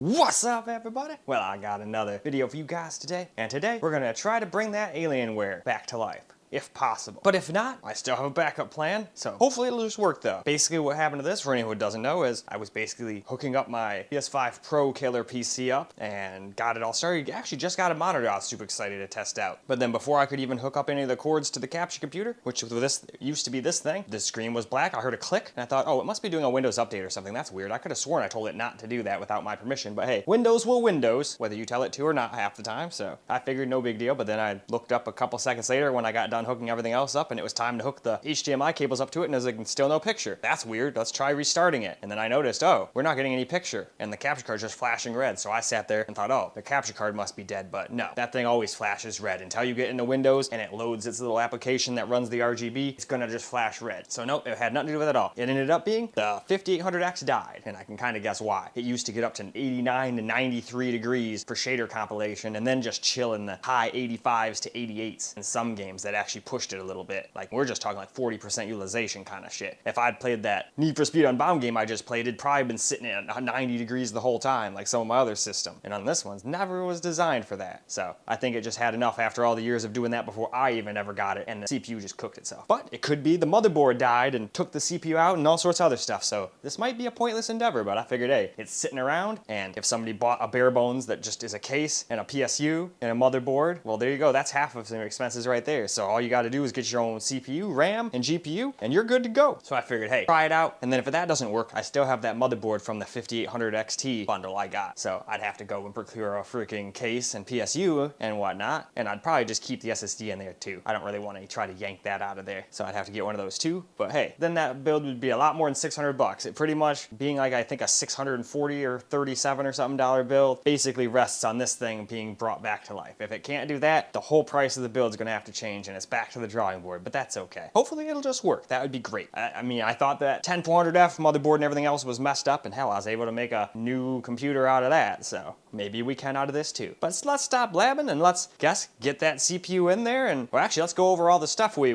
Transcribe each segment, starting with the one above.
What's up, everybody? Well, I got another video for you guys today, and today we're gonna try to bring that Alienware back to life, if possible. But if not, I still have a backup plan, so hopefully it'll just work though. Basically what happened to this, for anyone who doesn't know, is I was basically hooking up my PS5 Pro killer PC up and got it all started. Actually just got a monitor I was super excited to test out. But then before I could even hook up any of the cords to the capture computer, which with this used to be this thing, the screen was black, I heard a click, and I thought, oh, it must be doing a Windows update or something. That's weird. I could have sworn I told it not to do that without my permission, but hey, Windows will Windows, whether you tell it to or not half the time, so I figured no big deal. But then I looked up a couple seconds later when I got done hooking everything else up, and it was time to hook the HDMI cables up to it, and there's like still no picture. That's weird. Let's try restarting it. And then I noticed, oh, we're not getting any picture, and the capture card's just flashing red. So I sat there and thought, oh, the capture card must be dead, but no, that thing always flashes red until you get into Windows and it loads its little application that runs the RGB. It's gonna just flash red. So nope, it had nothing to do with it at all. It ended up being the 5800X died, and I can kind of guess why. It used to get up to 89 to 93 degrees for shader compilation, and then just chill in the high 85s to 88s in some games that actually pushed it a little bit. Like, we're just talking like 40% utilization kind of shit. If I'd played that Need for Speed Unbound game I just played, it'd probably been sitting at 90 degrees the whole time, like some of my other system. And on this one's never was designed for that. So I think it just had enough after all the years of doing that before I even ever got it, and the CPU just cooked itself. But it could be the motherboard died and took the CPU out and all sorts of other stuff. So this might be a pointless endeavor, but I figured, hey, it's sitting around, and if somebody bought a bare bones that just is a case and a PSU and a motherboard, well, there you go. That's half of some expenses right there. So all you got to do is get your own CPU, RAM, and GPU, and you're good to go. So I figured, hey, try it out, and then if that doesn't work, I still have that motherboard from the 5800 XT bundle I got. So I'd have to go and procure a freaking case and PSU and whatnot, and I'd probably just keep the SSD in there too. I don't really want to try to yank that out of there, so I'd have to get one of those too. But hey, then that build would be a lot more than 600 bucks. It pretty much being like, I think a 640 or 37 or something dollar build basically rests on this thing being brought back to life. If it can't do that, the whole price of the build is going to have to change, and it's back to the drawing board, but that's okay. Hopefully it'll just work. That would be great. I mean, I thought that 10400F motherboard and everything else was messed up, and hell, I was able to make a new computer out of that, so maybe we can out of this too. But let's stop blabbing and let's get that CPU in there, and well, actually, let's go over all the stuff we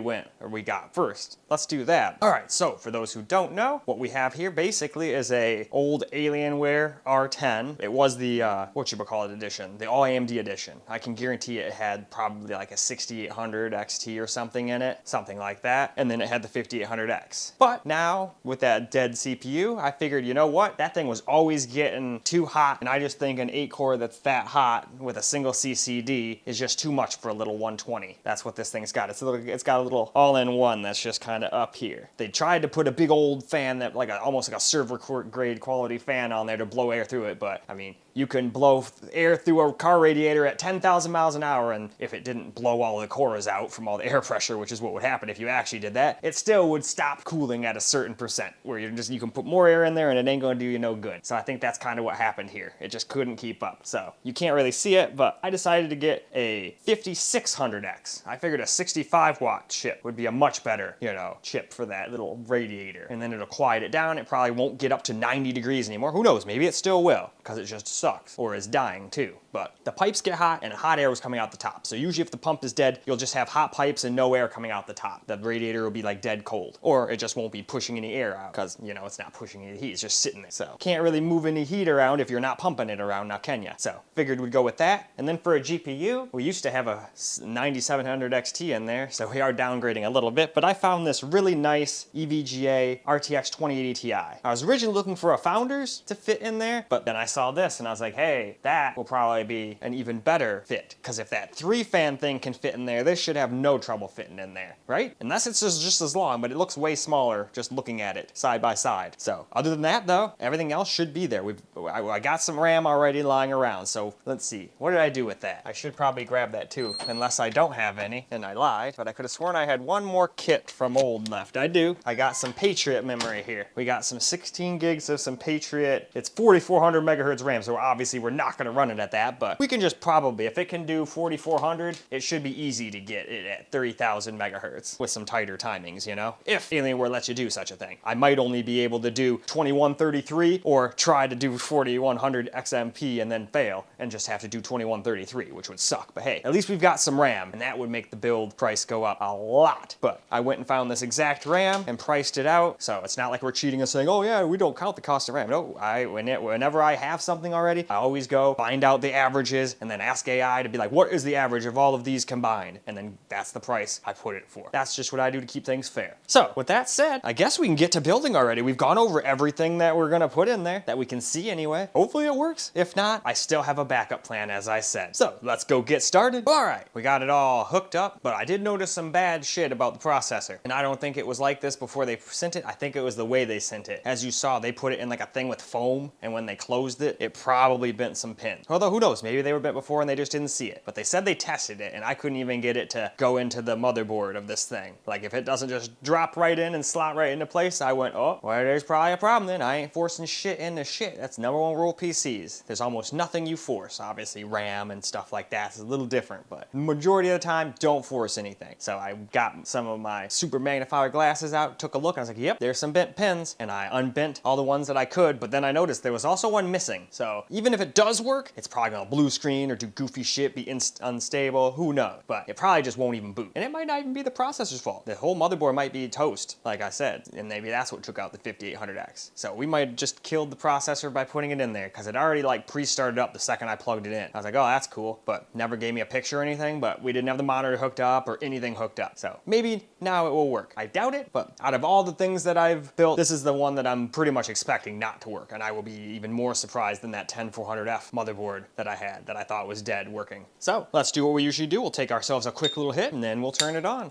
got first. Let's do that. All right, so for those who don't know, what we have here basically is a old Alienware R10. It was the whatchamacallit edition, the all AMD edition. I can guarantee it had probably like a 6800 XT or something in it, something like that, and then it had the 5800X. But now with that dead CPU, I figured, you know what? That thing was always getting too hot, and I just think an 8-core that's that hot with a single CCD is just too much for a little 120. That's what this thing's got. It's got a little all-in-one that's just kind of up here. They tried to put a big old fan that almost like a server grade quality fan on there to blow air through it, but I mean, you can blow air through a car radiator at 10,000 miles an hour, and if it didn't blow all the cores out from all the air pressure, which is what would happen if you actually did that, it still would stop cooling at a certain percent, where you can put more air in there and it ain't gonna do you no good. So I think that's kind of what happened here. It just couldn't keep up. So you can't really see it, but I decided to get a 5600X. I figured a 65 watt chip would be a much better, chip for that little radiator. And then it'll quiet it down. It probably won't get up to 90 degrees anymore. Who knows? Maybe it still will, because it just sucks, or is dying too. But the pipes get hot, and hot air was coming out the top. So usually if the pump is dead, you'll just have hot pipes and no air coming out the top. The radiator will be like dead cold, or it just won't be pushing any air out, because it's not pushing any heat, it's just sitting there. So can't really move any heat around if you're not pumping it around, now can ya? So figured we'd go with that. And then for a GPU, we used to have a 9700 XT in there, so we are downgrading a little bit, but I found this really nice EVGA RTX 2080 Ti. I was originally looking for a Founders to fit in there, but then I saw this and I was like, hey, that will probably be an even better fit, because if that 3-fan thing can fit in there, this should have no trouble fitting in there, right? Unless it's just as long, but it looks way smaller just looking at it side by side. So other than that though, everything else should be there. I got some RAM already lying around, so let's see. What did I do with that? I should probably grab that too, unless I don't have any, and I lied, but I could have sworn I had one more kit from old left. I do. I got some Patriot memory here. We got some 16 gigs of some Patriot. It's 4400 megahertz RAM, so obviously we're not gonna run it at that, but we can just probably, if it can do 4400, it should be easy to get it at 30,000 megahertz with some tighter timings, if Alienware lets you do such a thing. I might only be able to do 2133 or try to do 4100 XMP and then fail and just have to do 2133, which would suck. But hey, at least we've got some RAM, and that would make the build price go up a lot. But I went and found this exact RAM and priced it out, so it's not like we're cheating and saying, oh yeah, we don't count the cost of RAM. No, whenever I have something already, I always go find out the averages and then ask AI to be like, what is the average of all of these combined? And then that's the price I put it for. That's just what I do to keep things fair. So with that said, I guess we can get to building already. We've gone over everything that we're gonna put in there that we can see anyway. Hopefully it works. If not, I still have a backup plan, as I said. So let's go get started. All right, we got it all hooked up, but I did notice some bad shit about the processor. And I don't think it was like this before they sent it. I think it was the way they sent it. As you saw, they put it in like a thing with foam, and when they closed it, it probably bent some pins. Although who knows, maybe they were bent before and they just didn't see it. But they said they tested it, and I couldn't even get it to go into the motherboard of this thing. Like if it doesn't just drop right in and slot right into place, I went, oh, well, there's probably a problem then. I ain't forcing shit into shit. That's #1 rule PCs. There's almost nothing you force. Obviously RAM and stuff like that is a little different, but the majority of the time, don't force anything. So I got some of my super magnifier glasses out, took a look, and I was like, yep, there's some bent pins, and I unbent all the ones that I could, but then I noticed there was also one missing. So even if it does work, it's probably gonna blue screen or do goofy shit, be unstable, who knows? But it probably just won't even boot. And it might not even be the processor's fault. The whole motherboard might be toast, like I said, and maybe that's what took out the 5800X. So we might have just killed the processor by putting it in there, because it already like pre-started up the second I plugged it in. I was like, oh, that's cool, but never gave me a picture or anything, but we didn't have the monitor hooked up or anything hooked up. So maybe now it will work. I doubt it, but out of all the things that I've built, this is the one that I'm pretty much expecting not to work, and I will be even more surprised than that 10400F motherboard that I had that I thought was dead working. So let's do what we usually do. We'll take ourselves a quick little hit and then we'll turn it on.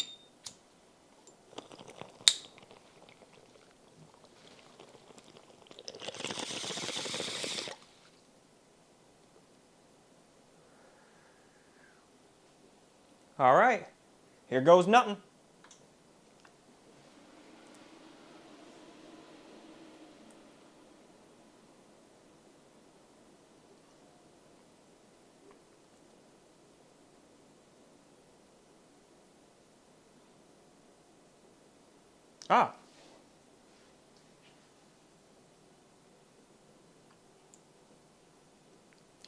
All right, here goes nothing. Ah.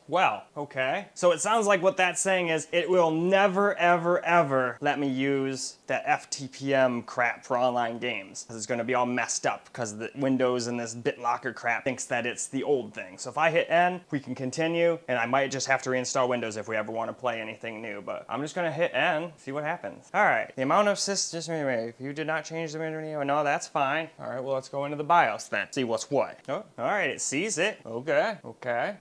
Well, okay. So it sounds like what that's saying is it will never, ever, ever let me use that FTPM crap for online games. It's gonna be all messed up because the Windows and this BitLocker crap thinks that it's the old thing. So if I hit N, we can continue, and I might just have to reinstall Windows if we ever want to play anything new, but I'm just gonna hit N, see what happens. All right, the amount of systems, if you did not change the menu, no, that's fine. All right, well, let's go into the BIOS then, see what's what. Oh, all right, it sees it. Okay,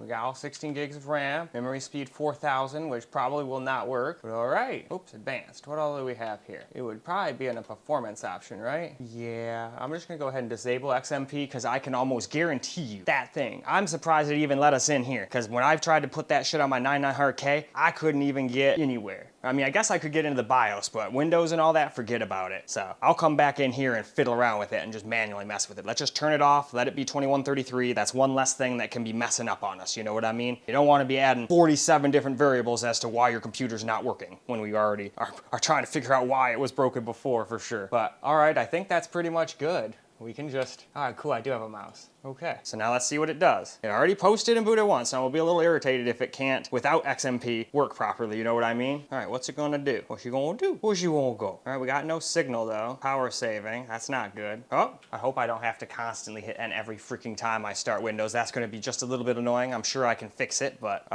we got all 16 gigs of RAM, memory speed 4000, which probably will not work, but all right. Oops, advanced. What all do we have here? It would probably be in a performance option, right? Yeah, I'm just gonna go ahead and disable XMP because I can almost guarantee you that thing. I'm surprised it even let us in here because when I've tried to put that shit on my 9900K, I couldn't even get anywhere. I mean, I guess I could get into the BIOS, but Windows and all that, forget about it. So I'll come back in here and fiddle around with it and just manually mess with it. Let's just turn it off, let it be 2133. That's one less thing that can be messing up on us, you know what I mean? You don't want to be adding 47 different variables as to why your computer's not working when we already are trying to figure out why it was broken before for sure. But all right, I think that's pretty much good. We can just, all right, cool, I do have a mouse. Okay, so now let's see what it does. It already posted and booted once, so I'll be a little irritated if it can't, without XMP, work properly, you know what I mean? All right, what's it gonna do? What's you gonna do? Where's you gonna go? All right, we got no signal though. Power saving, that's not good. Oh, I hope I don't have to constantly hit N every freaking time I start Windows. That's gonna be just a little bit annoying. I'm sure I can fix it, but,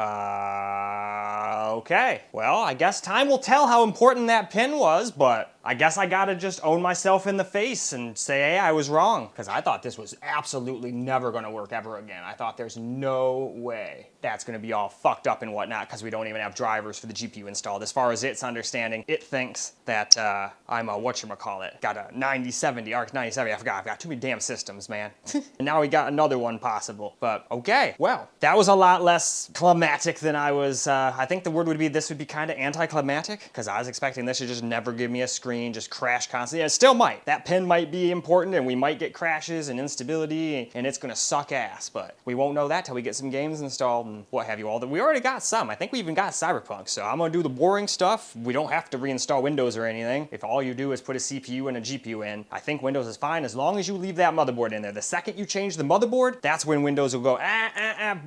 okay. Well, I guess time will tell how important that pin was, but I guess I gotta just own myself in the face and say, hey, I was wrong. Because I thought this was absolutely never gonna work ever again. I thought there's no way that's gonna be all fucked up and whatnot because we don't even have drivers for the GPU installed. As far as its understanding, it thinks that I'm a whatchamacallit. Got a 9070, ARC 9070. I forgot, I've got too many damn systems, man. And now we got another one possible. But okay, well, that was a lot less climactic than I was, I think the word would be this would be kind of anticlimactic because I was expecting this to just never give me a screen, just crash constantly. It still might. That pin might be important and we might get crashes and instability and it's gonna suck ass, but we won't know that till we get some games installed and what have you all. That we already got some. I think we even got Cyberpunk. So I'm gonna do the boring stuff. We don't have to reinstall Windows or anything. If all you do is put a CPU and a GPU in, I think Windows is fine as long as you leave that motherboard in there. The second you change the motherboard, that's when Windows will go,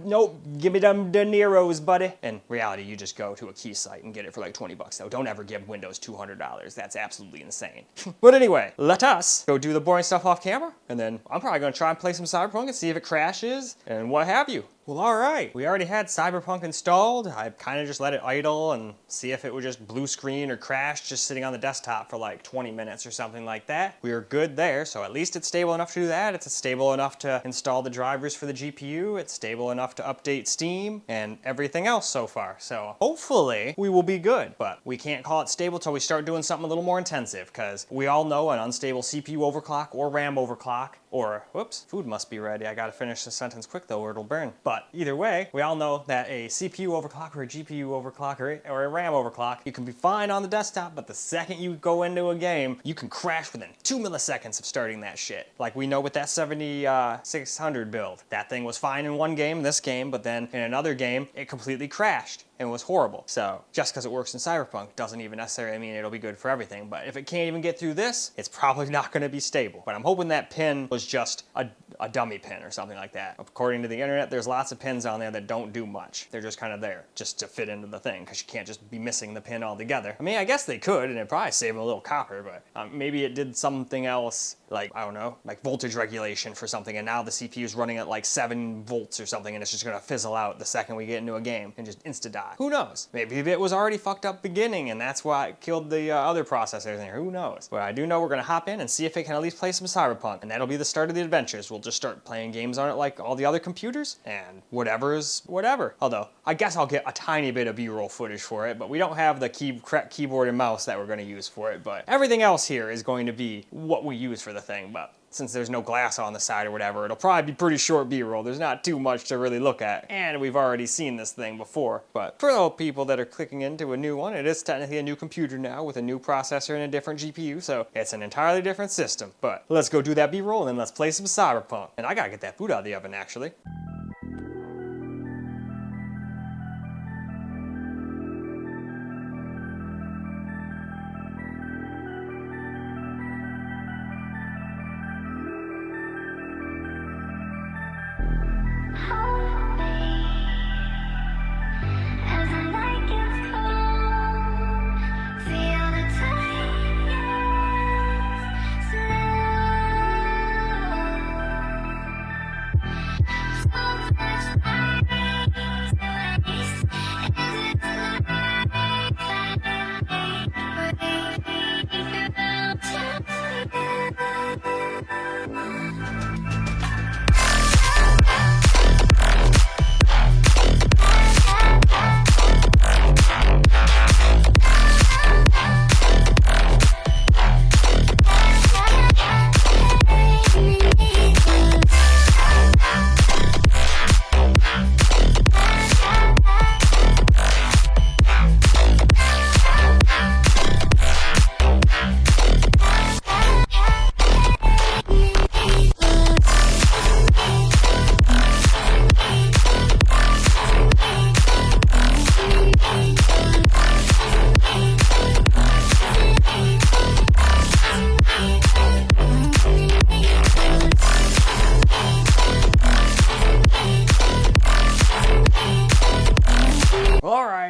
nope, give me them De Niro's, buddy. In reality, you just go to a key site and get it for like 20 bucks though. Don't ever give Windows $200. That's absolutely insane. But anyway, let us go do the boring stuff off camera, and then I'm probably gonna try and play some Cyberpunk and see if it crashes and what have you. Well, all right. We already had Cyberpunk installed. I kind of just let it idle and see if it would just blue screen or crash just sitting on the desktop for like 20 minutes or something like that. We were good there, so at least it's stable enough to do that. It's stable enough to install the drivers for the GPU. It's stable enough to update Steam and everything else so far. So hopefully we will be good, but we can't call it stable till we start doing something a little more intensive, because we all know an unstable CPU overclock or RAM overclock, or, whoops, food must be ready. I gotta finish this sentence quick though or it'll burn. But either way, we all know that a CPU overclock or a GPU overclock or a RAM overclock, you can be fine on the desktop, but the second you go into a game, you can crash within 2 milliseconds of starting that shit. Like we know with that 7600 build. That thing was fine in one game, this game, but then in another game, it completely crashed and was horrible. So just because it works in Cyberpunk doesn't even necessarily mean it'll be good for everything. But if it can't even get through this, it's probably not gonna be stable. But I'm hoping that pin was just a dummy pin or something like that. According to the internet, there's lots of pins on there that don't do much. They're just kind of there just to fit into the thing, because you can't just be missing the pin altogether. I mean, I guess they could, and it'd probably save a little copper, but maybe it did something else, like, I don't know, like voltage regulation for something, and now the CPU is running at like 7 volts or something, and it's just gonna fizzle out the second we get into a game and just insta-die. Who knows? Maybe it was already fucked up beginning, and that's why it killed the other processors in there. Who knows? But I do know we're gonna hop in and see if it can at least play some Cyberpunk, and that'll be the start of the adventures. We'll just start playing games on it like all the other computers, and whatever's whatever. Although, I guess I'll get a tiny bit of B-roll footage for it, but we don't have the keyboard and mouse that we're gonna use for it, but everything else here is going to be what we use for the thing. But since there's no glass on the side or whatever, it'll probably be pretty short B-roll. There's not too much to really look at, and we've already seen this thing before. But for those people that are clicking into a new one, it is technically a new computer now with a new processor and a different GPU, so it's an entirely different system. But let's go do that B-roll, and then let's play some Cyberpunk. And I gotta get that food out of the oven, actually.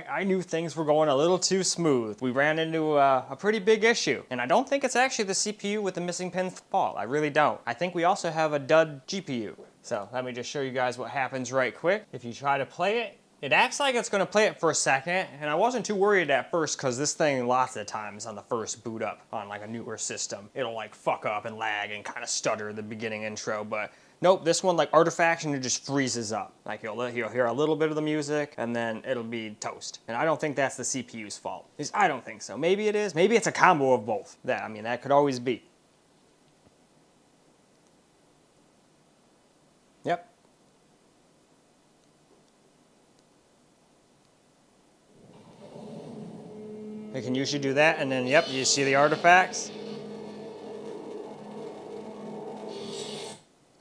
I knew things were going a little too smooth. We ran into a pretty big issue, and I don't think it's actually the CPU with the missing pin's fault. I really don't. I think we also have a dud GPU. So let me just show you guys what happens right quick. If you try to play it, it acts like it's gonna play it for a second, and I wasn't too worried at first because this thing lots of times on the first boot up on like a newer system, it'll like fuck up and lag and kind of stutter the beginning intro, but nope, this one like artifacts and it just freezes up. Like you'll hear a little bit of the music and then it'll be toast. And I don't think that's the CPU's fault. At least I don't think so. Maybe it is. Maybe it's a combo of both. That could always be. Yep. It can usually do that, and then yep, you see the artifacts.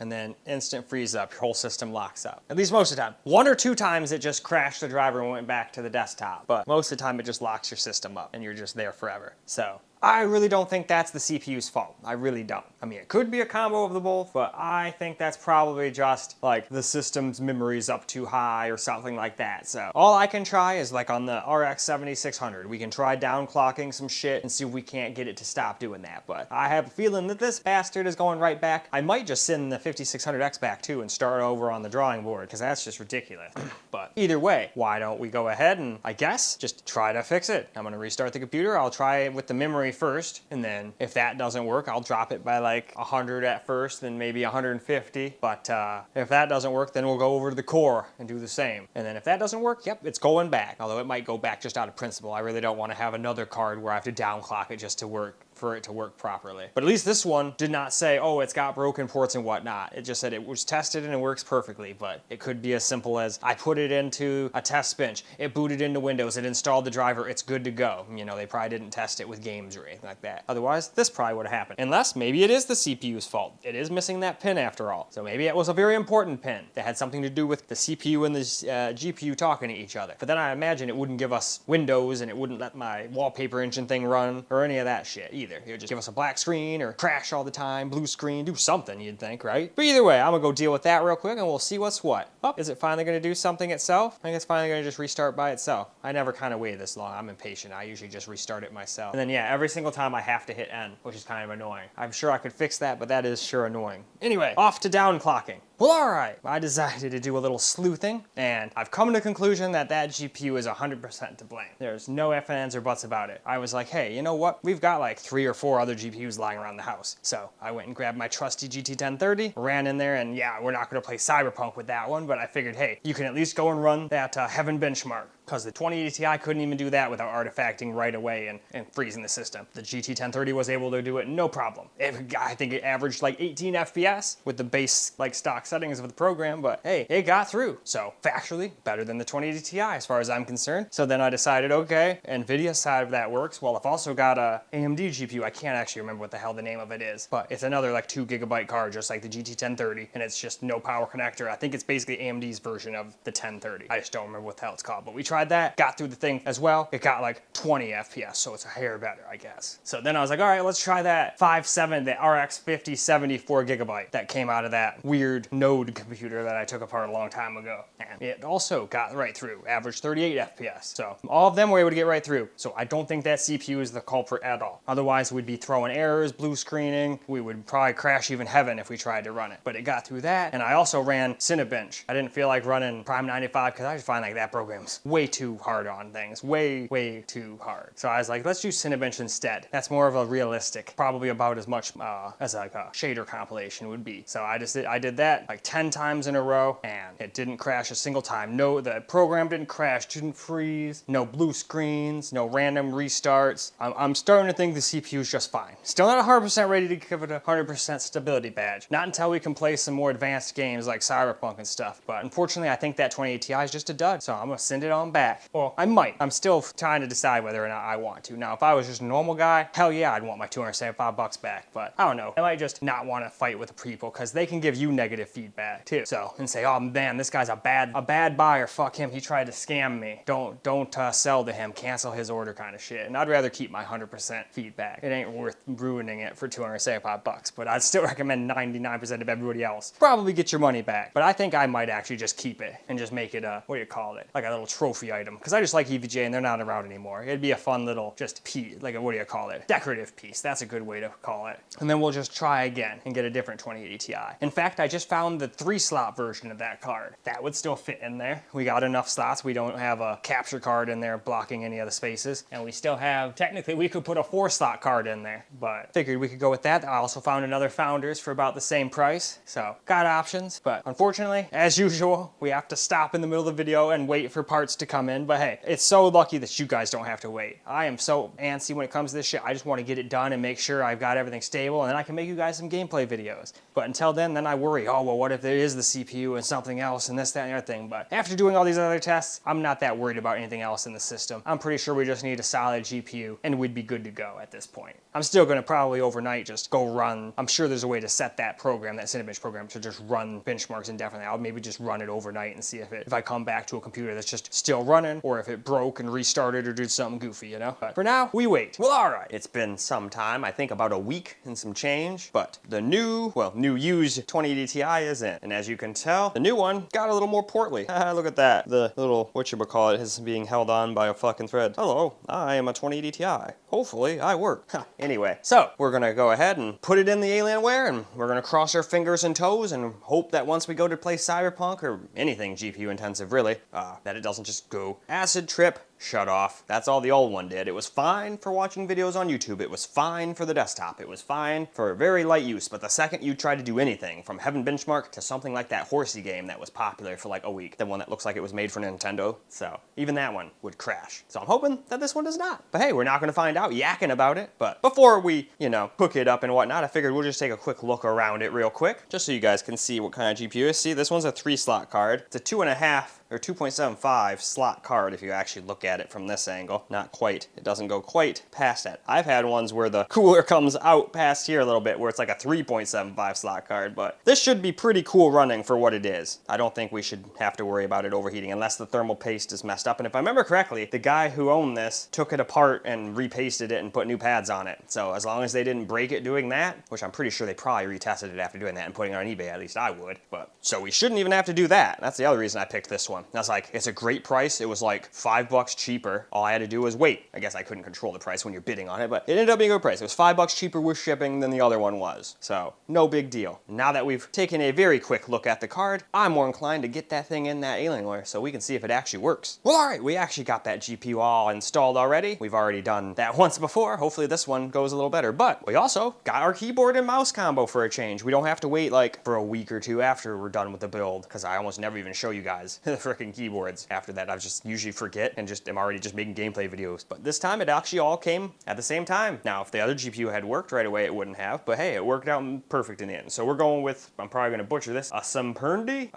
and then instant freeze up, your whole system locks up. At least most of the time. 1 or 2 times it just crashed the driver and went back to the desktop, but most of the time it just locks your system up and you're just there forever. So I really don't think that's the CPU's fault. I really don't. I mean, it could be a combo of the both, but I think that's probably just like the system's memory's up too high or something like that. So all I can try is like on the RX 7600, we can try downclocking some shit and see if we can't get it to stop doing that. But I have a feeling that this bastard is going right back. I might just send the 5600X back too and start over on the drawing board because that's just ridiculous. But either way, why don't we go ahead and I guess just try to fix it. I'm gonna restart the computer. I'll try it with the memory first, and then if that doesn't work, I'll drop it by like 100 at first, then maybe 150. But if that doesn't work, then we'll go over to the core and do the same. And then if that doesn't work, yep, it's going back. Although it might go back just out of principle. I really don't want to have another card where I have to downclock it just to work, for it to work properly. But at least this one did not say, oh, it's got broken ports and whatnot. It just said it was tested and it works perfectly, but it could be as simple as I put it into a test bench, it booted into Windows, it installed the driver, it's good to go. You know, they probably didn't test it with games or anything like that. Otherwise, this probably would have happened. Unless maybe it is the CPU's fault. It is missing that pin after all. So maybe it was a very important pin that had something to do with the CPU and the GPU talking to each other. But then I imagine it wouldn't give us Windows and it wouldn't let my wallpaper engine thing run or any of that shit either. It would just give us a black screen or crash all the time, blue screen, do something you'd think, right? But either way, I'm gonna go deal with that real quick and we'll see what's what. Oh, is it finally gonna do something itself? I think it's finally gonna just restart by itself. I never kind of wait this long. I'm impatient. I usually just restart it myself. And then yeah, every single time I have to hit N, which is kind of annoying. I'm sure I could fix that, but that is sure annoying. Anyway, off to downclocking. Well, all right, I decided to do a little sleuthing, and I've come to the conclusion that that GPU is 100% to blame. There's no ifs, ands, or buts about it. I was like, hey, you know what? We've got like 3 or 4 other GPUs lying around the house. So I went and grabbed my trusty GT1030, ran in there, and yeah, we're not gonna play Cyberpunk with that one, but I figured, hey, you can at least go and run that Heaven benchmark. Because the 2080 Ti couldn't even do that without artifacting right away and freezing the system. The GT1030 was able to do it no problem. I think it averaged like 18 FPS with the base like stock settings of the program, but hey, it got through. So factually, better than the 2080 Ti as far as I'm concerned. So then I decided, okay, NVIDIA side of that works. Well, I've also got a AMD GPU. I can't actually remember what the hell the name of it is, but it's another like 2 GB card, just like the GT1030, and it's just no power connector. I think it's basically AMD's version of the 1030. I just don't remember what the hell it's called, but we tried that, got through the thing as well. It got like 20 FPS, so it's a hair better, I guess. So then I was like, all right, let's try that 5.7, the RX 5070 4 GB that came out of that weird node computer that I took apart a long time ago. And it also got right through, averaged 38 FPS. So all of them were able to get right through. So I don't think that CPU is the culprit at all. Otherwise, we'd be throwing errors, blue screening. We would probably crash even Heaven if we tried to run it. But it got through that, and I also ran Cinebench. I didn't feel like running Prime 95 because I just find like that program's way too hard on things. Way too hard. So I was like, let's do Cinebench instead. That's more of a realistic, probably about as much as like a shader compilation would be. So I did that like 10 times in a row, and it didn't crash a single time. No, the program didn't crash, didn't freeze, no blue screens, no random restarts. I'm starting to think the CPU is just fine. Still not 100% ready to give it a 100% stability badge. Not until we can play some more advanced games like Cyberpunk and stuff. But unfortunately, I think that 2080 Ti is just a dud, so I'm gonna send it on back. Well, I might. I'm still trying to decide whether or not I want to. Now, if I was just a normal guy, hell yeah, I'd want my $275 back. But I don't know. I might just not want to fight with the people because they can give you negative feedback too. So, and say, oh man, this guy's a bad buyer. Fuck him. He tried to scam me. Don't sell to him. Cancel his order kind of shit. And I'd rather keep my 100% feedback. It ain't worth ruining it for $275, but I'd still recommend 99% of everybody else. Probably get your money back. But I think I might actually just keep it and just make it a, what do you call it? Like a little trophy item. Because I just like EVGA and they're not around anymore. It'd be a fun little just piece, like a, what do you call it? Decorative piece. That's a good way to call it. And then we'll just try again and get a different 2080 Ti. In fact, I just found the 3-slot version of that card. That would still fit in there. We got enough slots. We don't have a capture card in there blocking any of the spaces. And we still have, technically we could put a 4-slot card in there, but figured we could go with that. I also found another Founders for about the same price. So got options, but unfortunately, as usual, we have to stop in the middle of the video and wait for parts to come in, but hey, it's so lucky that you guys don't have to wait. I am so antsy when it comes to this shit. I just want to get it done and make sure I've got everything stable, and then I can make you guys some gameplay videos. But until then I worry, oh, well, what if there is the CPU and something else and this, that, and the other thing? But after doing all these other tests, I'm not that worried about anything else in the system. I'm pretty sure we just need a solid GPU and we'd be good to go at this point. I'm still gonna probably overnight just go run. I'm sure there's a way to set that program, that Cinebench program, to just run benchmarks indefinitely. I'll maybe just run it overnight and see if I come back to a computer that's just still running, or if it broke and restarted or did something goofy, you know? But for now, we wait. Well, all right. It's been some time, I think about a week and some change, but the new used 2080 Ti is in. And as you can tell, the new one got a little more portly. Look at that. The little, whatchamacallit, is being held on by a fucking thread. Hello, I am a 2080 Ti. Hopefully, I work. Anyway, so we're gonna go ahead and put it in the Alienware, and we're gonna cross our fingers and toes and hope that once we go to play Cyberpunk, or anything GPU intensive really, that it doesn't just go acid trip, shut off. That's all the old one did. It was fine for watching videos on YouTube. It was fine for the desktop. It was fine for very light use. But the second you try to do anything, from Heaven Benchmark to something like that horsey game that was popular for like a week, the one that looks like it was made for Nintendo, so even that one would crash. So I'm hoping that this one does not. But hey, we're not gonna find out yakking about it. But before we, hook it up and whatnot, I figured we'll just take a quick look around it real quick, just so you guys can see what kind of GPU is. See, this one's a 3-slot card. It's a 2.5 or 2.75 slot card if you actually look at it from this angle. Not quite. It doesn't go quite past that. I've had ones where the cooler comes out past here a little bit, where it's like a 3.75 slot card, but this should be pretty cool running for what it is. I don't think we should have to worry about it overheating unless the thermal paste is messed up. And if I remember correctly, the guy who owned this took it apart and repasted it and put new pads on it. So as long as they didn't break it doing that, which I'm pretty sure they probably retested it after doing that and putting it on eBay, at least I would. But so we shouldn't even have to do that. That's the other reason I picked this one. That's like, it's a great price. It was like $5 cheaper. All I had to do was wait. I guess I couldn't control the price when you're bidding on it, but it ended up being a good price. It was $5 cheaper with shipping than the other one was. So no big deal. Now that we've taken a very quick look at the card, I'm more inclined to get that thing in that Alienware so we can see if it actually works. Well, all right, we actually got that GPU all installed already. We've already done that once before. Hopefully this one goes a little better, but we also got our keyboard and mouse combo for a change. We don't have to wait like for a week or two after we're done with the build, because I almost never even show you guys the freaking keyboards. After that, I just usually forget and just am already just making gameplay videos. But this time it actually all came at the same time. Now, if the other GPU had worked right away, it wouldn't have, but hey, it worked out perfect in the end. So we're going with, I'm probably gonna butcher this, a Cyberpunk.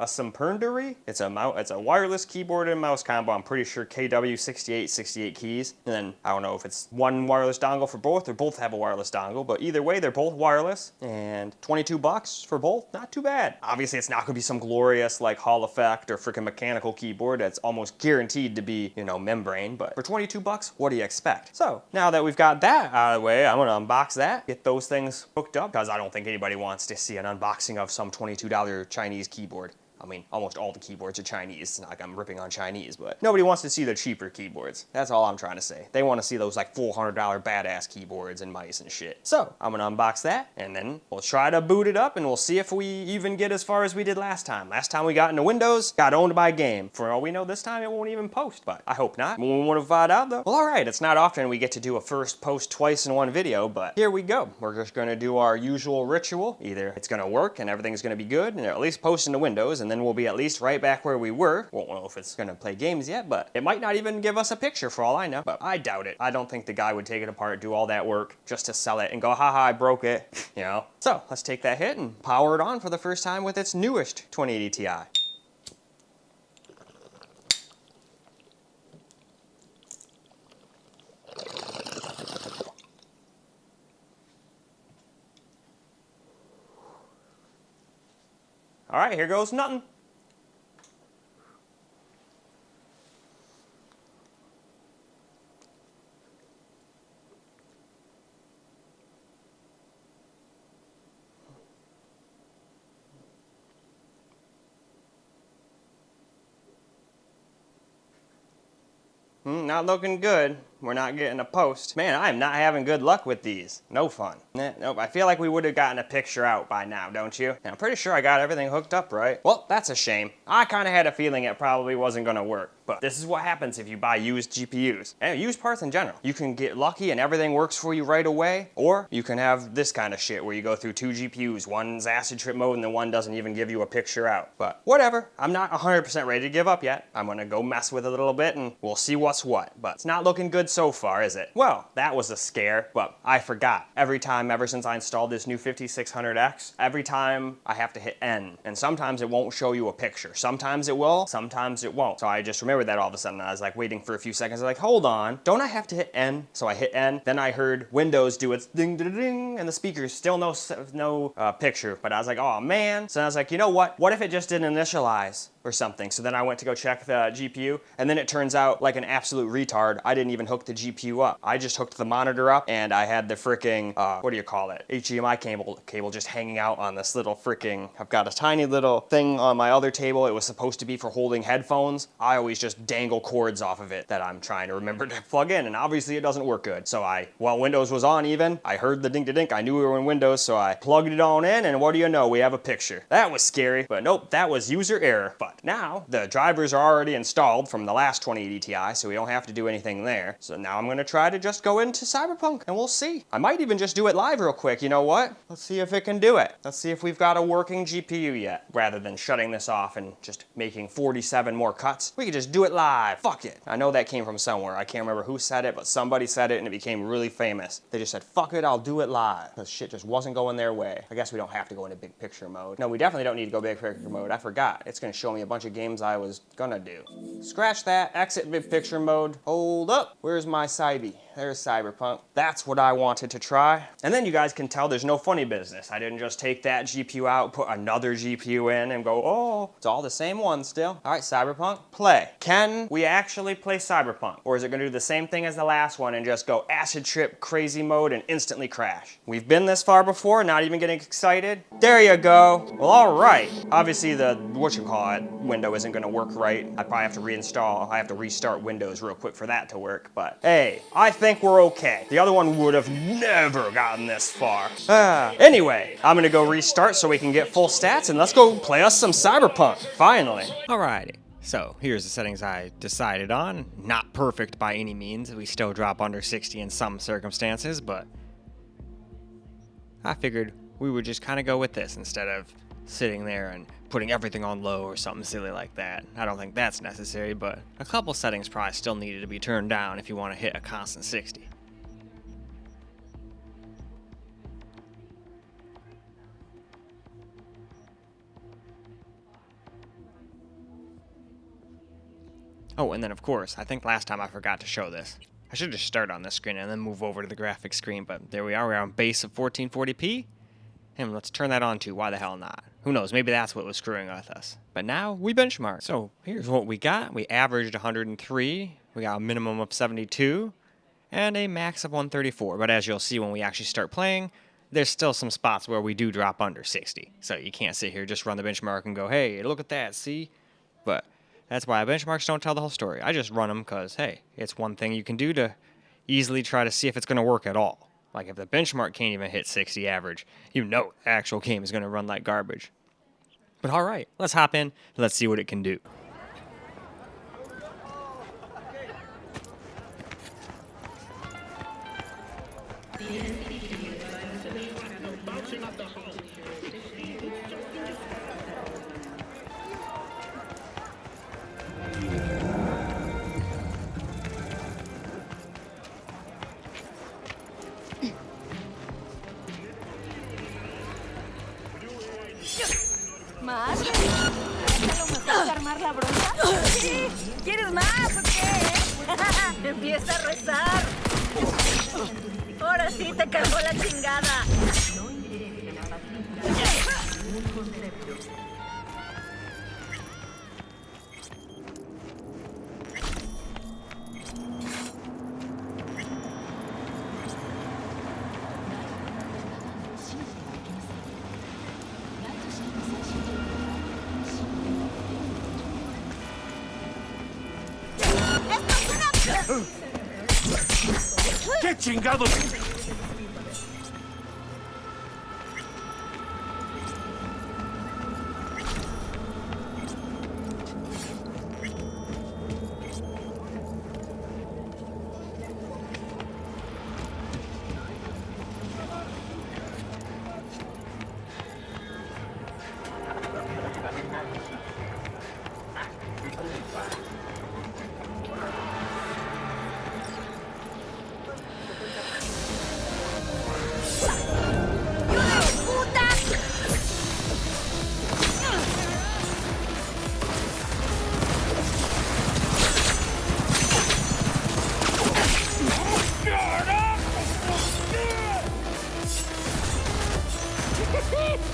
It's a wireless keyboard and mouse combo. I'm pretty sure KW68, 68 keys. And then I don't know if it's one wireless dongle for both or both have a wireless dongle, but either way, they're both wireless, and $22 for both, not too bad. Obviously, it's not gonna be some glorious like Hall effect or freaking mechanical keyboard that's almost guaranteed to be, membrane, but for $22, what do you expect? So now that we've got that out of the way, I'm gonna unbox that, get those things hooked up, because I don't think anybody wants to see an unboxing of some $22 Chinese keyboard. I mean, almost all the keyboards are Chinese. It's not like I'm ripping on Chinese, but nobody wants to see the cheaper keyboards. That's all I'm trying to say. They want to see those like $400 badass keyboards and mice and shit. So I'm gonna unbox that, and then we'll try to boot it up, and we'll see if we even get as far as we did last time. Last time we got into Windows, got owned by game. For all we know, this time it won't even post, but I hope not. We want to find out though. Well, all right, it's not often we get to do a first post twice in one video, but here we go. We're just gonna do our usual ritual. Either it's gonna work and everything's gonna be good, and at least post into Windows, and then we'll be at least right back where we were. Won't know if it's gonna play games yet, but it might not even give us a picture for all I know. But I doubt it. I don't think the guy would take it apart, do all that work just to sell it and go, haha, I broke it, So let's take that hit and power it on for the first time with its newest 2080 Ti. All right, here goes nothing. Not looking good. we're not getting a post. Man, I'm not having good luck with these. No fun. Nope, I feel like we would have gotten a picture out by now, don't you? And I'm pretty sure I got everything hooked up right. Well, that's a shame. I kind of had a feeling it probably wasn't gonna work. But this is what happens if you buy used GPUs. And used parts in general. You can get lucky and everything works for you right away, or you can have this kind of shit where you go through 2 GPUs, one's acid trip mode and the one doesn't even give you a picture out. But whatever, I'm not 100% ready to give up yet. I'm gonna go mess with it a little bit and we'll see what's what. But it's not looking good so far, is it? Well, that was a scare, but I forgot. Every time, ever since I installed this new 5600X, every time I have to hit N. And sometimes it won't show you a picture. Sometimes it will, sometimes it won't. So I just remembered that all of a sudden. I was like waiting for a few seconds. I was like, hold on, don't I have to hit N? So I hit N, then I heard Windows do its ding ding ding, and the speakers still no picture. But I was like, oh man. So I was like, you know what? What if it just didn't initialize or something? So then I went to go check the GPU, and then it turns out, like an absolute retard, I didn't even hook the GPU up. I just hooked the monitor up, and I had the freaking, what do you call it? HDMI cable just hanging out on this little freaking, I've got a tiny little thing on my other table. It was supposed to be for holding headphones. I always just dangle cords off of it that I'm trying to remember to plug in, and obviously it doesn't work good. So while Windows was on even, I heard the dink-a-dink. I knew we were in Windows, so I plugged it on in, and what do you know? We have a picture. That was scary, but nope, that was user error. But now, the drivers are already installed from the last 2080 Ti, so we don't have to do anything there. So now I'm gonna try to just go into Cyberpunk, and we'll see. I might even just do it live real quick, you know what? Let's see if it can do it. Let's see if we've got a working GPU yet. Rather than shutting this off and just making 47 more cuts, we could just do it live. Fuck it. I know that came from somewhere. I can't remember who said it, but somebody said it and it became really famous. They just said, fuck it, I'll do it live. Because shit just wasn't going their way. I guess we don't have to go into big picture mode. No, we definitely don't need to go big picture mode. I forgot. It's gonna show me a bunch of games I was gonna do. Scratch that, exit big picture mode. Hold up, where's my Cyber? There's Cyberpunk. That's what I wanted to try. And then you guys can tell there's no funny business. I didn't just take that GPU out, put another GPU in and go, oh, it's all the same one still. All right, Cyberpunk, play. Can we actually play Cyberpunk? Or is it gonna do the same thing as the last one and just go acid trip crazy mode and instantly crash? We've been this far before, not even getting excited. There you go. Well, all right. Obviously the, window isn't gonna work right. I probably have to reinstall, I have to restart Windows real quick for that to work, but hey, I think we're okay. The other one would have never gotten this far. Anyway, I'm gonna go restart so we can get full stats and let's go play us some Cyberpunk, finally. Alrighty. So here's the settings I decided on. Not perfect by any means. We still drop under 60 in some circumstances, but I figured we would just kind of go with this instead of sitting there and putting everything on low or something silly like that. I don't think that's necessary, but a couple settings probably still needed to be turned down if you want to hit a constant 60. Oh, and then of course, I think last time I forgot to show this. I should just start on this screen and then move over to the graphics screen, but there we are, we're on base of 1440p. And let's turn that on too, why the hell not? Who knows, maybe that's what was screwing with us. But now, we benchmark. So, here's what we got. We averaged 103, we got a minimum of 72, and a max of 134. But as you'll see when we actually start playing, there's still some spots where we do drop under 60. So you can't sit here, just run the benchmark and go, hey, look at that, see? But that's why benchmarks don't tell the whole story. I just run them because, hey, it's one thing you can do to easily try to see if it's going to work at all. Like if the benchmark can't even hit 60 average, you know the actual game is going to run like garbage. But all right, let's hop in. Let's see what it can do. ¿Más? ¿A lo mejor armar la bronca? Sí. ¿Quieres más o qué? Empieza a rezar. Ahora sí te cargó la chingada. ¿Qué chingados?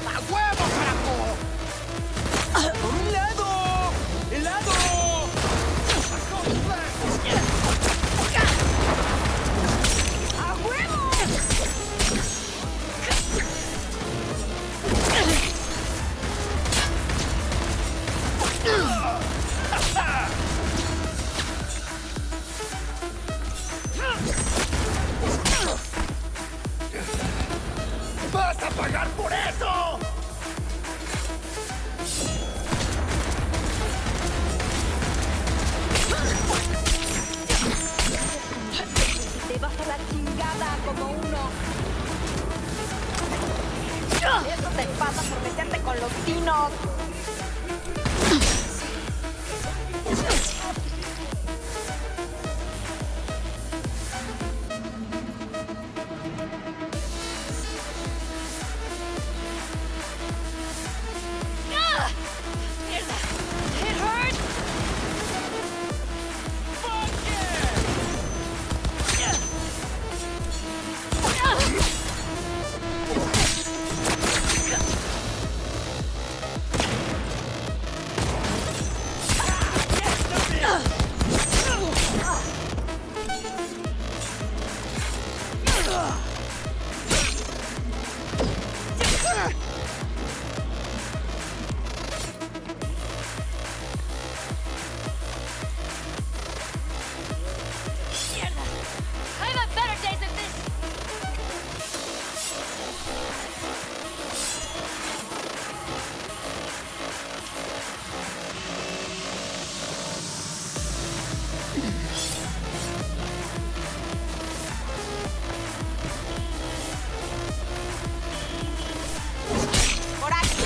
¡A huevo, carajo! ¡Un lado! ¡Helado! ¡A huevo! ¡Vas a pagar por eso! Te vas a la chingada como uno. Eso te pasa por meterte con los dinos. It hurts! I've had better days than this! Por aquí!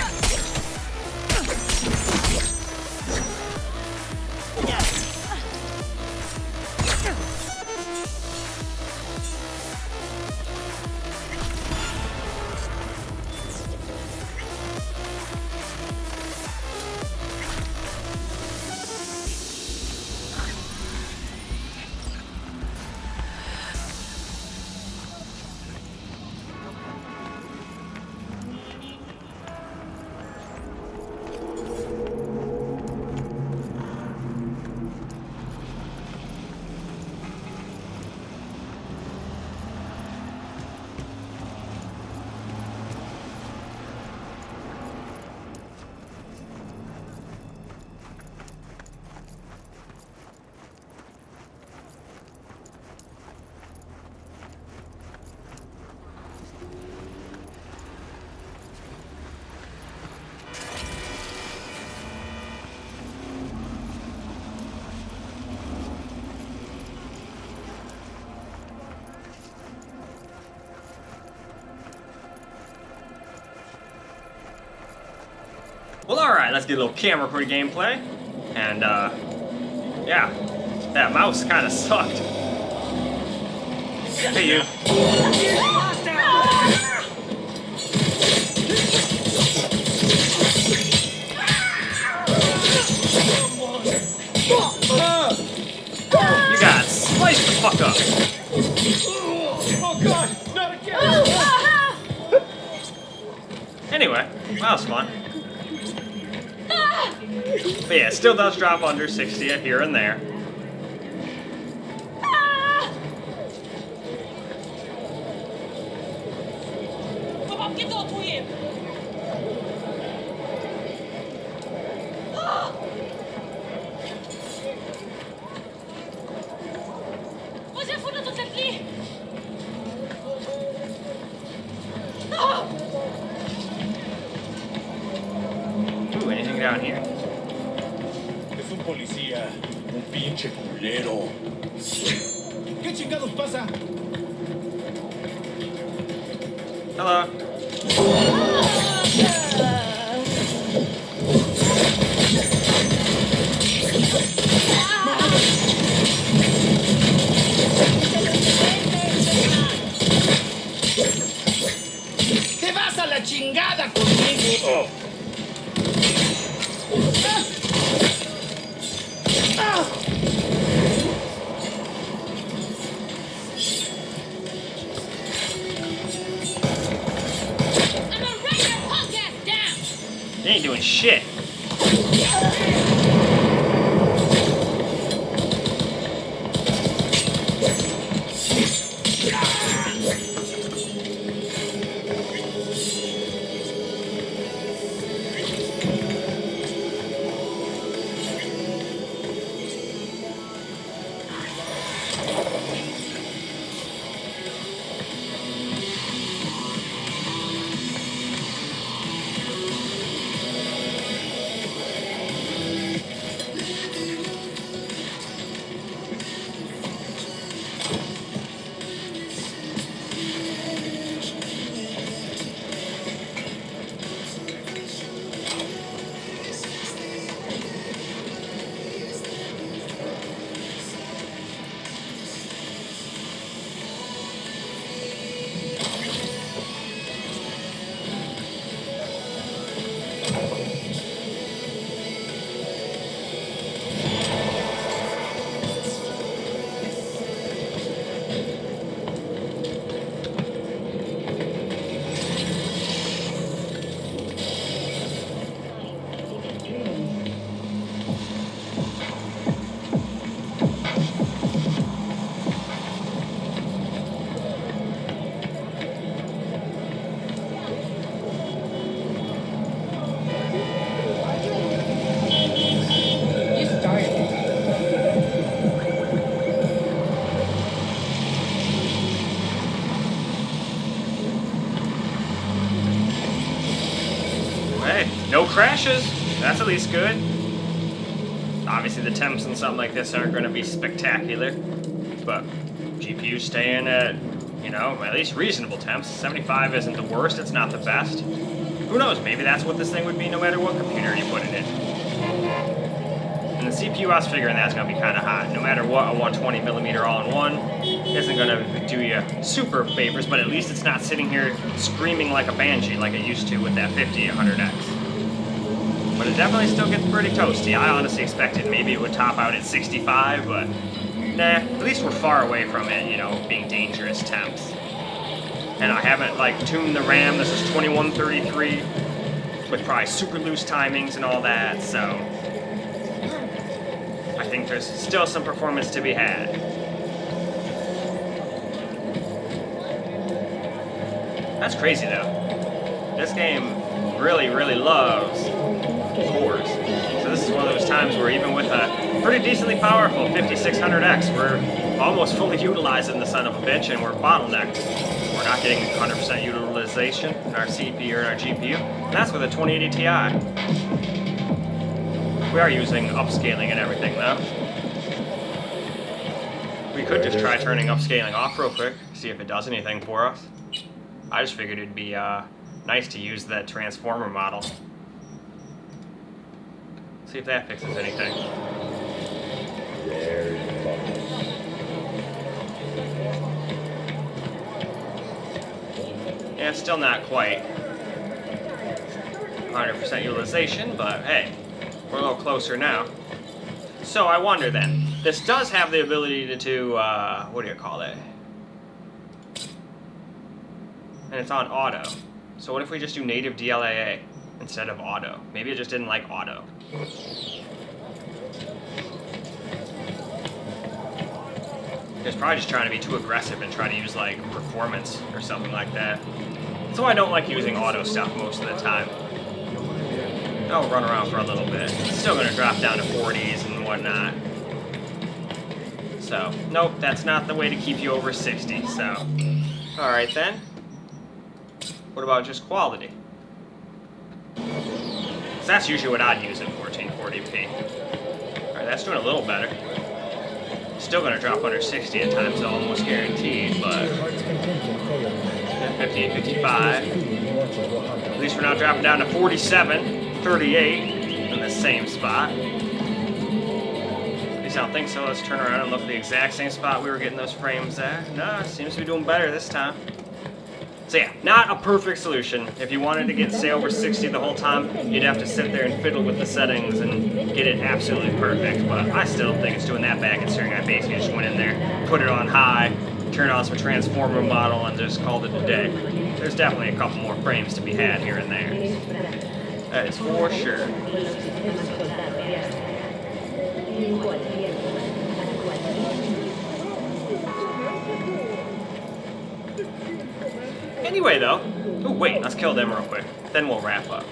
Well, alright, let's get a little camera for the gameplay. And, yeah, that mouse kind of sucked. Hey, you. You got sliced the fuck up. Oh god, not again! Anyway, that was fun. But yeah, it still does drop under 60 here and there. around here? Es un policía, un pinche culero. ¿Qué chingados pasa? Hello. ¡Te vas a la chingada conmigo! Oh. He ain't doing shit. Hey, no crashes. That's at least good. Obviously the temps and something like this aren't going to be spectacular, but GPU staying at, you know, at least reasonable temps. 75 isn't the worst, it's not the best. Who knows, maybe that's what this thing would be no matter what computer you put it in. And the CPU, I was figuring that's going to be kind of hot. No matter what, a 120mm all-in-one isn't going to do you super favors, but at least it's not sitting here screaming like a banshee like it used to with that 50-100X. But it definitely still gets pretty toasty. I honestly expected maybe it would top out at 65, but nah, at least we're far away from it, you know, being dangerous temps. And I haven't, like, tuned the RAM. This is 2133 with probably super loose timings and all that, so I think there's still some performance to be had. That's crazy, though. This game really, really loves cores. So this is one of those times where even with a pretty decently powerful 5600X, we're almost fully utilizing the son of a bitch, and we're bottlenecked. We're not getting 100% utilization in our CPU or our GPU, and that's with a 2080 Ti. We are using upscaling and everything, though. We could just try turning upscaling off real quick, see if it does anything for us. I just figured it'd be nice to use that transformer model. See if that fixes anything. Yeah, it's still not quite 100% utilization, but hey, we're a little closer now. So I wonder then, this does have the ability to what do you call it? And it's on auto. So what if we just do native DLAA instead of auto? Maybe it just didn't like auto. It's probably just trying to be too aggressive and try to use like performance or something like that. So I don't like using auto stuff most of the time. I'll run around for a little bit. It's still going to drop down to 40s and whatnot. So, nope, that's not the way to keep you over 60, so. Alright then. What about just quality? So that's usually what I'd use at 1440p. Alright, that's doing a little better. Still gonna drop under 60 at times, almost guaranteed, but 58, 55. At least we're not dropping down to 47, 38 in the same spot. At least I don't think so. Let's turn around and look at the exact same spot we were getting those frames at. No, it seems to be doing better this time. So yeah, not a perfect solution. If you wanted to get say over 60 the whole time, you'd have to sit there and fiddle with the settings and get it absolutely perfect. But I still don't think it's doing that bad considering I basically just went in there, put it on high, turned on some transformer model, and just called it a day. There's definitely a couple more frames to be had here and there. That is for sure. Anyway, though, oh wait, let's kill them real quick. Then we'll wrap up.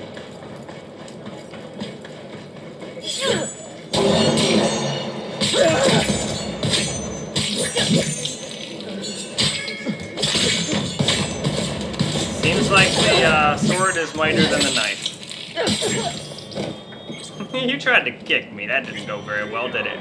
Seems like the sword is mightier than the knife. You tried to kick me. That didn't go very well, did it?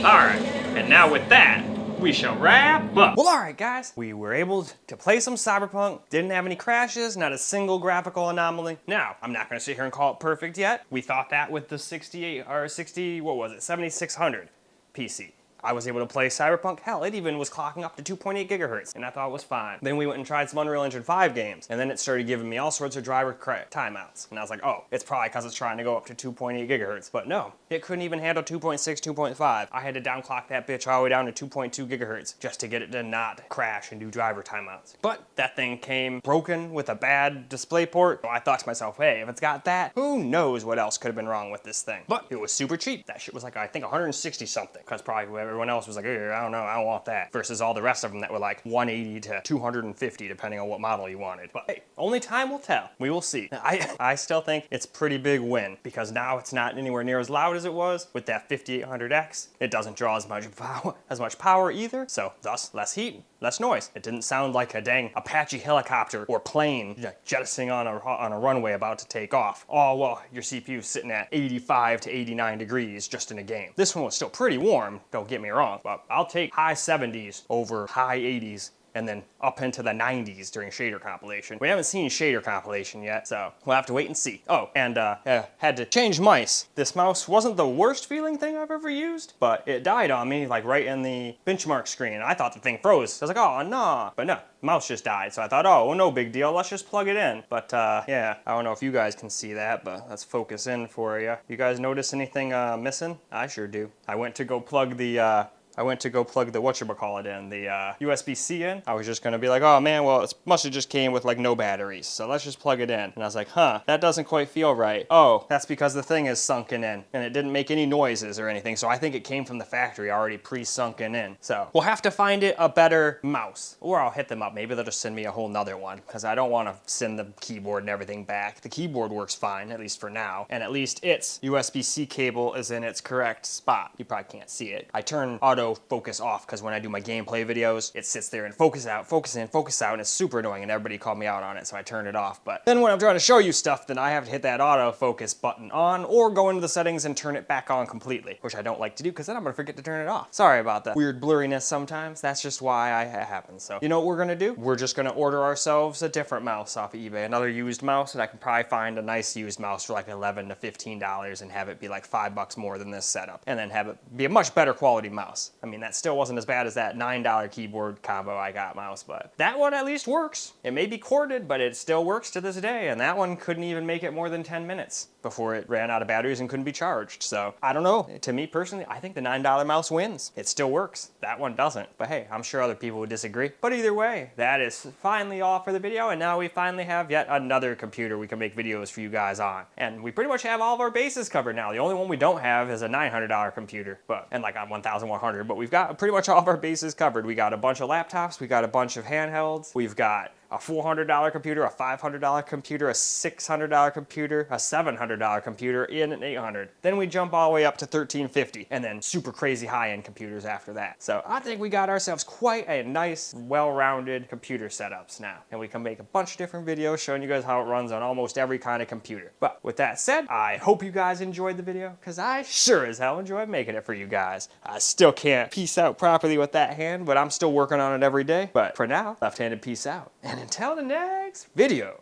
Alright, and now with that, we shall wrap up. Well, alright guys, we were able to play some Cyberpunk, didn't have any crashes, not a single graphical anomaly. Now, I'm not gonna sit here and call it perfect yet. We thought that with the 7600 PC. I was able to play Cyberpunk. Hell, it even was clocking up to 2.8 gigahertz, and I thought it was fine. Then we went and tried some Unreal Engine 5 games, and then it started giving me all sorts of driver timeouts. And I was like, oh, it's probably because it's trying to go up to 2.8 gigahertz. But no, it couldn't even handle 2.6, 2.5. I had to downclock that bitch all the way down to 2.2 gigahertz just to get it to not crash and do driver timeouts. But that thing came broken with a bad display port. So I thought to myself, hey, if it's got that, who knows what else could have been wrong with this thing. But it was super cheap. That shit was like, I think 160 something, because probably everyone else was like, hey, I don't know, I don't want that. Versus all the rest of them that were like 180 to 250, depending on what model you wanted. But hey, only time will tell. We will see. I still think it's a pretty big win, because now it's not anywhere near as loud as it was with that 5800X. It doesn't draw as much power either, so thus less heat, less noise. It didn't sound like a dang Apache helicopter or plane jettisoning on a runway about to take off. Oh, well, your CPU's sitting at 85 to 89 degrees just in a game. This one was still pretty warm, don't get me wrong, but I'll take high 70s over high 80s and then up into the 90s during shader compilation. We haven't seen shader compilation yet, so we'll have to wait and see. Oh, and had to change mice. This mouse wasn't the worst feeling thing I've ever used, but it died on me like right in the benchmark screen. I thought the thing froze. I was like, oh, no. But no, the mouse just died. So I thought, oh, well, no big deal. Let's just plug it in. But yeah, I don't know if you guys can see that, but let's focus in for you. You guys notice anything missing? I sure do. I went to go plug the whatchamacallit in, the USB-C in. I was just gonna be like, oh man, well, it must have just came with like no batteries, so let's just plug it in. And I was like, huh, that doesn't quite feel right. Oh, that's because the thing is sunken in, and it didn't make any noises or anything, so I think it came from the factory already pre-sunken in. So we'll have to find it a better mouse, or I'll hit them up. Maybe they'll just send me a whole nother one, because I don't want to send the keyboard and everything back. The keyboard works fine, at least for now, and at least its USB-C cable is in its correct spot. You probably can't see it. I turn auto focus off because when I do my gameplay videos, it sits there and focus out, focus in, focus out, and it's super annoying, and everybody called me out on it, so I turned it off. But then when I'm trying to show you stuff, then I have to hit that autofocus button on or go into the settings and turn it back on completely, which I don't like to do because then I'm gonna forget to turn it off. Sorry about that weird blurriness sometimes. That's just why it happens. So you know what we're gonna do? We're just gonna order ourselves a different mouse off of eBay, another used mouse, and I can probably find a nice used mouse for like $11 to $15 and have it be like $5 more than this setup, and then have it be a much better quality mouse. I mean, that still wasn't as bad as that $9 keyboard combo I got mouse, but that one at least works. It may be corded, but it still works to this day, and that one couldn't even make it more than 10 minutes before it ran out of batteries and couldn't be charged. So I don't know. To me personally, I think the $9 mouse wins. It still works. That one doesn't. But hey, I'm sure other people would disagree. But either way, that is finally all for the video, and now we finally have yet another computer we can make videos for you guys on. And we pretty much have all of our bases covered now. The only one we don't have is a $900 computer, and like on 1,100, but we've got pretty much all of our bases covered. We got a bunch of laptops, we got a bunch of handhelds, we've got a $400 computer, a $500 computer, a $600 computer, a $700 computer, and an $800. Then we jump all the way up to $1,350, and then super crazy high-end computers after that. So I think we got ourselves quite a nice, well-rounded computer setups now. And we can make a bunch of different videos showing you guys how it runs on almost every kind of computer. But with that said, I hope you guys enjoyed the video, because I sure as hell enjoyed making it for you guys. I still can't peace out properly with that hand, but I'm still working on it every day. But for now, left-handed peace out. And until the next video.